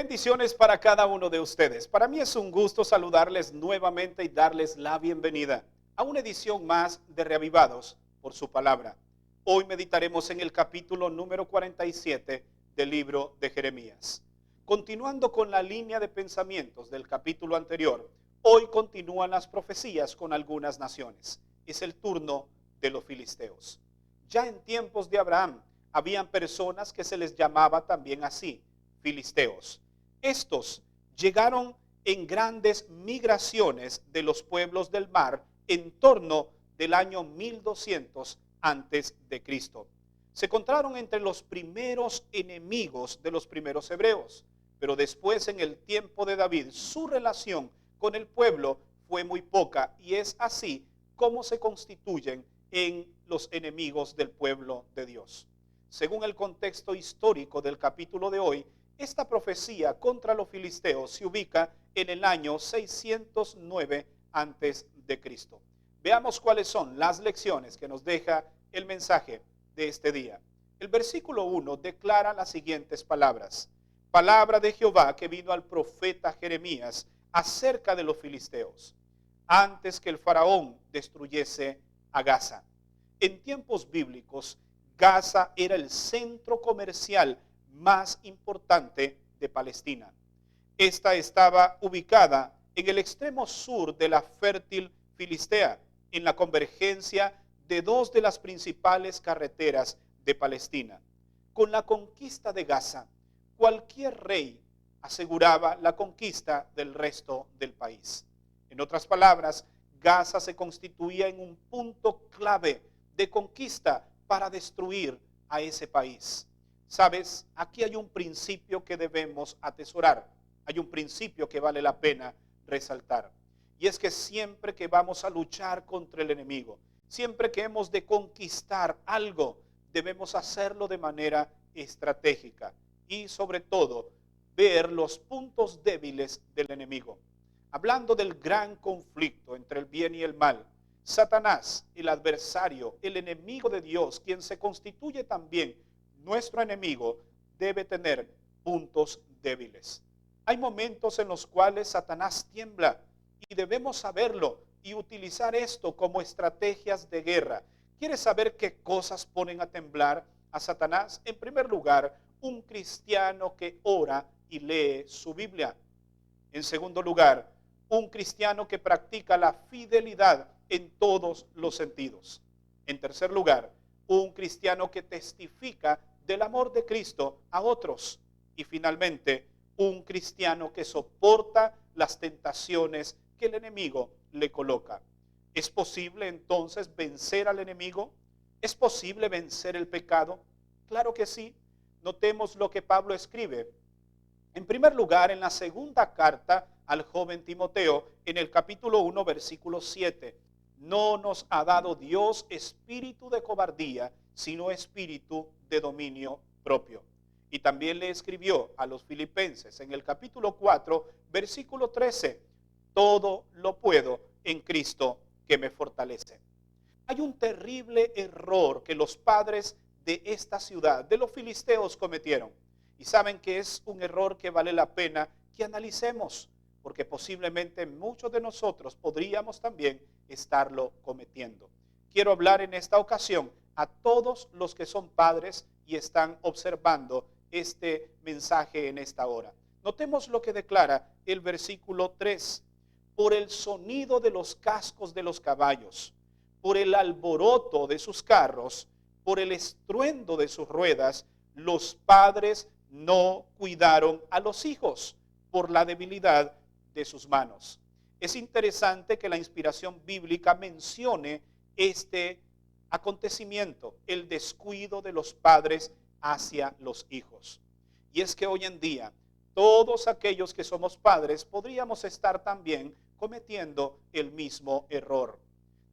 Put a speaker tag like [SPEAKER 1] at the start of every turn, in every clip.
[SPEAKER 1] Bendiciones para cada uno de ustedes. Para mí es un gusto saludarles nuevamente y darles la bienvenida a una edición más de Reavivados por su palabra. Hoy meditaremos en el capítulo número 47 del libro de Jeremías. Continuando con la línea de pensamientos del capítulo anterior, hoy continúan las profecías con algunas naciones. Es el turno de los filisteos. Ya en tiempos de Abraham habían personas que se les llamaba también así, filisteos. Estos llegaron en grandes migraciones de los pueblos del mar en torno del año 1200 antes de Cristo. Se encontraron entre los primeros enemigos de los primeros hebreos, pero después en el tiempo de David su relación con el pueblo fue muy poca y es así como se constituyen en los enemigos del pueblo de Dios. Según el contexto histórico del capítulo de hoy, esta profecía contra los filisteos se ubica en el año 609 antes de Cristo. Veamos cuáles son las lecciones que nos deja el mensaje de este día. El versículo 1 declara las siguientes palabras: palabra de Jehová que vino al profeta Jeremías acerca de los filisteos, antes que el faraón destruyese a Gaza. En tiempos bíblicos, Gaza era el centro comercial más importante de Palestina. Esta estaba ubicada en el extremo sur de la fértil Filistea, en la convergencia de dos de las principales carreteras de Palestina. Con la conquista de Gaza, cualquier rey aseguraba la conquista del resto del país. En otras palabras, Gaza se constituía en un punto clave de conquista para destruir a ese país. Sabes, aquí hay un principio que debemos atesorar, hay un principio que vale la pena resaltar, y es que siempre que vamos a luchar contra el enemigo, siempre que hemos de conquistar algo, debemos hacerlo de manera estratégica y sobre todo ver los puntos débiles del enemigo. Hablando del gran conflicto entre el bien y el mal, Satanás, el adversario, el enemigo de Dios, quien se constituye también nuestro enemigo, debe tener puntos débiles. Hay momentos en los cuales Satanás tiembla y debemos saberlo y utilizar esto como estrategias de guerra. ¿Quieres saber qué cosas ponen a temblar a Satanás? En primer lugar, un cristiano que ora y lee su Biblia. En segundo lugar, un cristiano que practica la fidelidad en todos los sentidos. En tercer lugar, un cristiano que testifica del amor de Cristo a otros. Y finalmente, un cristiano que soporta las tentaciones que el enemigo le coloca. ¿Es posible entonces vencer al enemigo? ¿Es posible vencer el pecado? Claro que sí. Notemos lo que Pablo escribe. En primer lugar, en la segunda carta al joven Timoteo, en el capítulo 1, versículo 7. No nos ha dado Dios espíritu de cobardía, sino espíritu de dominio propio. Y también le escribió a los filipenses en el capítulo 4, versículo 13. Todo lo puedo en Cristo que me fortalece. Hay un terrible error que los padres de esta ciudad, de los filisteos, cometieron. Y saben que es un error que vale la pena que analicemos, porque posiblemente muchos de nosotros podríamos también estarlo cometiendo. Quiero hablar en esta ocasión a todos los que son padres y están observando este mensaje en esta hora. Notemos lo que declara el versículo 3. Por el sonido de los cascos de los caballos, por el alboroto de sus carros, por el estruendo de sus ruedas, los padres no cuidaron a los hijos por la debilidad de sus manos. Es interesante que la inspiración bíblica mencione este acontecimiento, el descuido de los padres hacia los hijos. Y es que hoy en día, todos aquellos que somos padres podríamos estar también cometiendo el mismo error.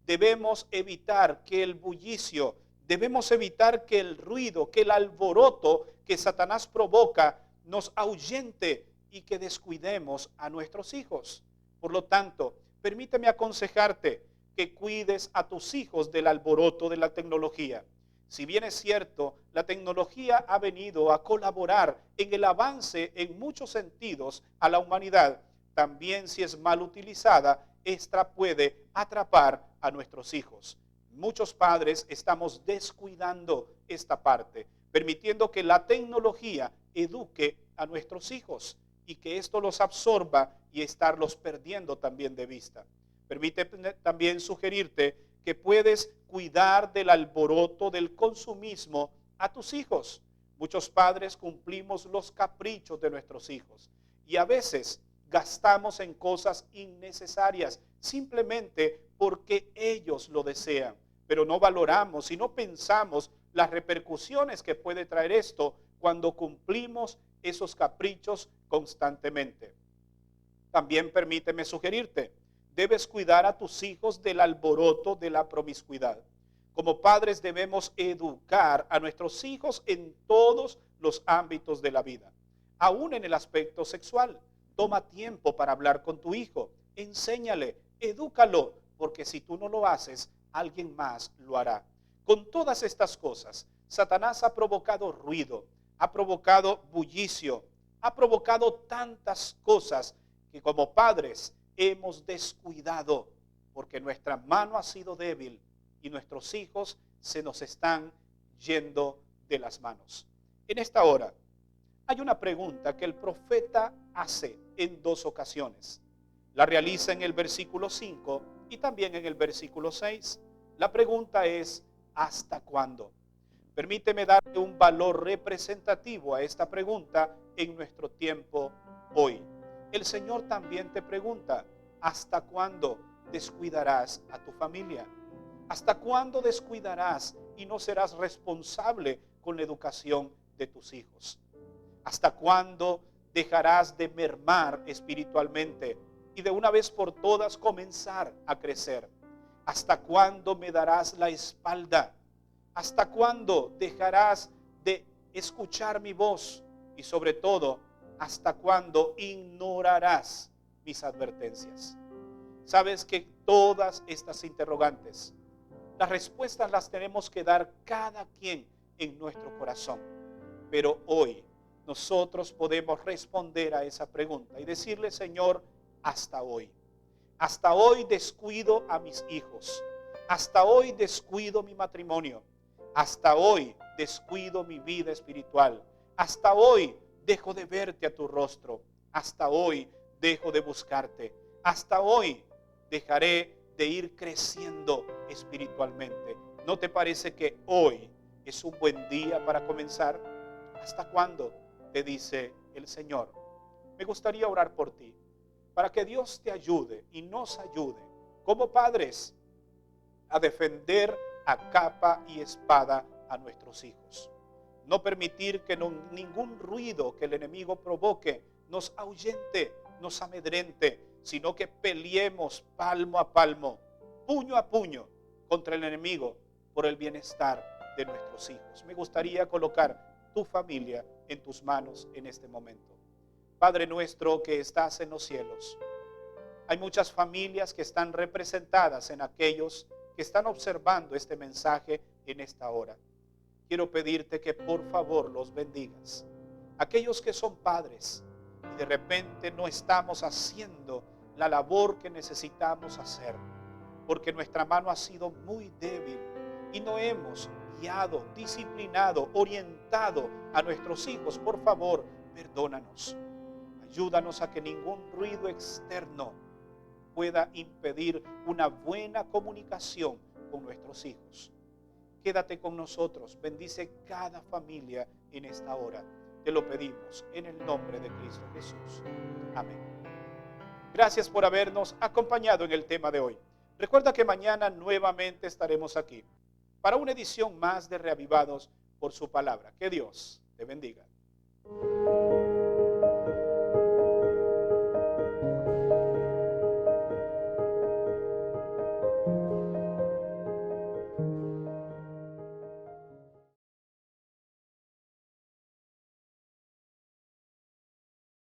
[SPEAKER 1] Debemos evitar que el bullicio, debemos evitar que el ruido, que el alboroto que Satanás provoca nos ahuyente y que descuidemos a nuestros hijos. Por lo tanto, permíteme aconsejarte que cuides a tus hijos del alboroto de la tecnología, Si bien es cierto, la tecnología ha venido a colaborar en el avance en muchos sentidos a la humanidad, también si es mal utilizada, esta puede atrapar a nuestros hijos. Muchos padres estamos descuidando esta parte, permitiendo que la tecnología eduque a nuestros hijos y que esto los absorba y estarlos perdiendo también de vista. Permíteme también sugerirte que puedes cuidar del alboroto del consumismo a tus hijos. Muchos padres cumplimos los caprichos de nuestros hijos y a veces gastamos en cosas innecesarias simplemente porque ellos lo desean, pero no valoramos y no pensamos las repercusiones que puede traer esto cuando cumplimos esos caprichos constantemente. También permíteme sugerirte, debes cuidar a tus hijos del alboroto de la promiscuidad. Como padres debemos educar a nuestros hijos en todos los ámbitos de la vida, aún en el aspecto sexual. Toma tiempo para hablar con tu hijo, enséñale, edúcalo, porque si tú no lo haces, alguien más lo hará. Con todas estas cosas, Satanás ha provocado ruido, ha provocado bullicio, ha provocado tantas cosas que como padres hemos descuidado, porque nuestra mano ha sido débil y nuestros hijos se nos están yendo de las manos. En esta hora hay una pregunta que el profeta hace en dos ocasiones. La realiza en el versículo 5 y también en el versículo 6. La pregunta es, ¿hasta cuándo? Permíteme darle un valor representativo a esta pregunta en nuestro tiempo hoy. El Señor también te pregunta, ¿hasta cuándo descuidarás a tu familia? ¿Hasta cuándo descuidarás y no serás responsable con la educación de tus hijos? ¿Hasta cuándo dejarás de mermar espiritualmente y de una vez por todas comenzar a crecer? ¿Hasta cuándo me darás la espalda? ¿Hasta cuándo dejarás de escuchar mi voz? Y sobre todo, ¿hasta cuándo ignorarás mis advertencias? Sabes que todas estas interrogantes, las respuestas las tenemos que dar cada quien en nuestro corazón. Pero hoy nosotros podemos responder a esa pregunta y decirle, Señor, hasta hoy. Hasta hoy descuido a mis hijos. Hasta hoy descuido mi matrimonio. Hasta hoy descuido mi vida espiritual. Hasta hoy dejo de verte a tu rostro. Hasta hoy dejo de buscarte. Hasta hoy dejaré de ir creciendo espiritualmente. ¿No te parece que hoy es un buen día para comenzar? ¿Hasta cuándo? Te dice el Señor. Me gustaría orar por ti, para que Dios te ayude y nos ayude como padres a defender a capa y espada a nuestros hijos. No permitir que ningún ruido que el enemigo provoque nos ahuyente, nos amedrente, sino que peleemos palmo a palmo, puño a puño contra el enemigo por el bienestar de nuestros hijos. Me gustaría colocar tu familia en tus manos en este momento. Padre nuestro que estás en los cielos, hay muchas familias que están representadas en aquellos que están observando este mensaje en esta hora. Quiero pedirte que por favor los bendigas. Aquellos que son padres y de repente no estamos haciendo la labor que necesitamos hacer, porque nuestra mano ha sido muy débil y no hemos guiado, disciplinado, orientado a nuestros hijos. Por favor, perdónanos. Ayúdanos a que ningún ruido externo pueda impedir una buena comunicación con nuestros hijos. Quédate con nosotros, bendice cada familia en esta hora. Te lo pedimos en el nombre de Cristo Jesús. Amén. Gracias por habernos acompañado en el tema de hoy. Recuerda que mañana nuevamente estaremos aquí para una edición más de Reavivados por su palabra. Que Dios te bendiga.